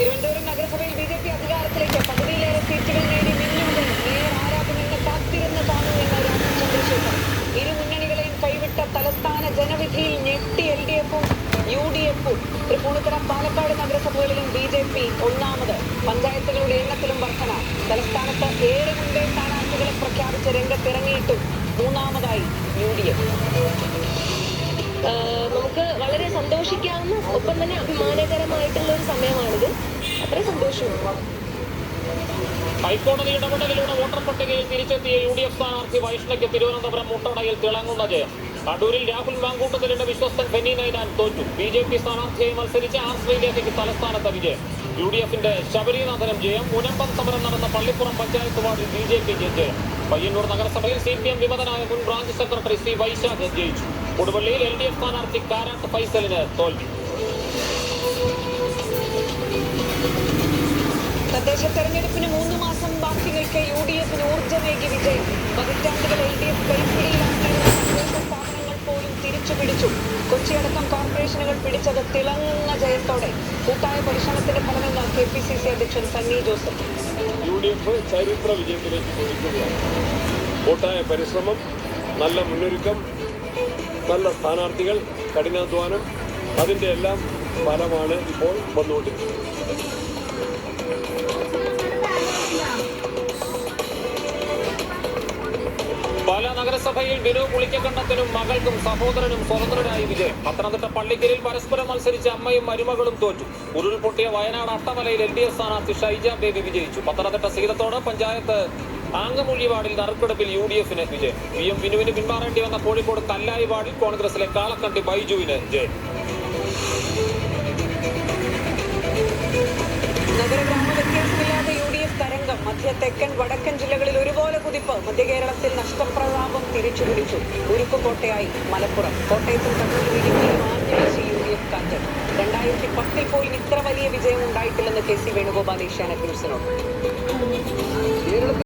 തിരുവനന്തപുരം നഗരസഭയിൽ ബി.ജെ.പി. അധികാരത്തിലേക്ക് പകുതിയിലേറെ സീറ്റുകൾ നേടി മിന്നുന്നത് മേയർ ആരാകുമെന്ന് കാത്തിരുന്ന് കാണൂ എന്ന് രാജീവ് ചന്ദ്രശേഖർ. ഇരു മുന്നണികളെയും കൈവിട്ട തലസ്ഥാന ജനവിധിയിൽ ഞെട്ടി എൽ.ഡി.എഫും യു.ഡി.എഫും. തൃപ്പൂണിത്തുറ, പാലക്കാട് നഗരസഭകളിലും ബി.ജെ.പി. ഒന്നാമത്. പഞ്ചായത്തുകളുടെ എണ്ണത്തിലും വർധന. തലസ്ഥാനത്ത് 7 മുൻപേ സ്ഥാനാർത്ഥികളെ പ്രഖ്യാപിച്ച് രംഗത്തിറങ്ങിയിട്ടും മൂന്നാമതായി യു.ഡി.എഫ്. നമുക്ക് വളരെ സന്തോഷിക്കാവുന്ന ഒപ്പം തന്നെ അഭിമാനകരമായിട്ടുള്ള ഒരു സമയമാണിത്. അത്രയും സന്തോഷവും. ഹൈക്കോടതി ഇടപെടലിലൂടെ വോട്ടർ പട്ടികയിൽ തിരിച്ചെത്തിയ യു.ഡി.എഫ് സ്ഥാനാർത്ഥി വൈഷ്ണയ്ക്ക് തിരുവനന്തപുരം മുട്ടടയിൽ തിളങ്ങുന്ന ജയം. അടൂരിൽ രാഹുൽ മാങ്കൂട്ടത്തിലിന്റെ വിശ്വസ്തൻ ഫെന്നി നൈനാൻ തോറ്റു. ബി.ജെ.പി. സ്ഥാനാർത്ഥിയായി മത്സരിച്ച ആർ ശ്രീലേഖയ്ക്ക് തലസ്ഥാനത്ത് വിജയം. യു.ഡി.എഫിന്റെ ശബരിനാഥനും ജയം. മുനമ്പം സമരം നടന്ന പള്ളിപ്പുറം പഞ്ചായത്ത് വാർഡിൽ ബി.ജെ.പിക്ക് ജയം. പയ്യന്നൂർ നഗരസഭയിൽ സി.പി.എം വിമതനായ മുൻ ബ്രാഞ്ച് സെക്രട്ടറി സി വൈശാഖ് ജയിച്ചു. കൊടുവള്ളിയിൽ എൽ.ഡി.എഫ് സ്ഥാനാർത്ഥി കാരാട്ട് ഫൈസലിന് തോൽവി. തദ്ദേശ തെരഞ്ഞെടുപ്പിന് 3 മാസം ബാക്കി നിൽക്കെ യു.ഡി.എഫിന് ഊർജ്ജമേകി വിജയം. പതിറ്റാണ്ടുകൾ എൽ.ഡി.എഫ് കൈപ്പിടിയിലാക്കിയിരുന്ന തദ്ദേശ സ്ഥാപനങ്ങൾ പോലും തിരിച്ചുപിടിച്ചു. കൊച്ചിയടക്കം കോർപ്പറേഷനുകൾ പിടിച്ചത് തിളങ്ങുന്ന ജയത്തോടെ. കൂട്ടായ പരിശ്രമത്തിന്റെ ഫലമെന്ന് കെ.പി.സി.സി അധ്യക്ഷൻ സണ്ണി ജോസഫ്. യു.ഡി.എഫ് ചരിത്ര വിജയത്തിലേക്ക് കുതിക്കുകയാണ്. കൂട്ടായ പരിശ്രമം, നല്ല മുന്നൊരുക്കം, നല്ല സ്ഥാനാർത്ഥികൾ, കഠിനാധ്വാനം, അതിൻ്റെ എല്ലാം ഫലമാണ് ഇപ്പോൾ വന്നുകൊണ്ടിരിക്കുന്നത്. പാലാ നഗരസഭയിൽ ബിനു പുളിക്കക്കണ്ടത്തിനും മകൾക്കും സഹോദരനും സ്വതന്ത്രരായി വിജയം. പത്തനംതിട്ട പള്ളിക്കലിൽ പരസ്പരം മത്സരിച്ച അമ്മയും മരുമകളും തോറ്റു. ഉരുൾപൊട്ടിയ വയനാട് അട്ടമലയിൽ എൽ.ഡി.എഫ് സ്ഥാനാർത്ഥി ഷൈജ ബേബി വിജയിച്ചു. പത്തനംതിട്ട സീതത്തോട് പഞ്ചായത്ത് ആങ്കമൂഴി വാർഡിൽ നറുക്കെടുപ്പിൽ യു.ഡി.എഫിന് വിജയം. വി.എം ബിനുവിന് പിന്മാറേണ്ടി വന്ന കോഴിക്കോട് കല്ലായി വാർഡിൽ കോൺഗ്രസിലെ കാളക്കണ്ടി ബൈജുവിന് ജയം. നഗരഗ്രാമ വ്യത്യാസമില്ലാതെ യു.ഡി.എഫ് തരംഗം. മധ്യ തെക്കൻ വടക്കൻ ജില്ലകളിൽ ഒരുപോലെ കുതിപ്പ്. മധ്യ കേരളത്തിൽ നഷ്ടപ്രതാപം തിരിച്ചുപിടിച്ചു. ഉരുക്കുകോട്ടയായി മലപ്പുറം. കോട്ടയത്തും കണ്ണൂരും ഇടുക്കിയിലും ആഞ്ഞുവീശി യു.ഡി.എഫ് കാറ്റ്. 2010 പോലും ഇത്ര വലിയ വിജയം ഉണ്ടായിട്ടില്ലെന്ന് കെ.സി. വേണുഗോപാൽ ഏഷ്യാനെറ്റ് ന്യൂസിനോട്.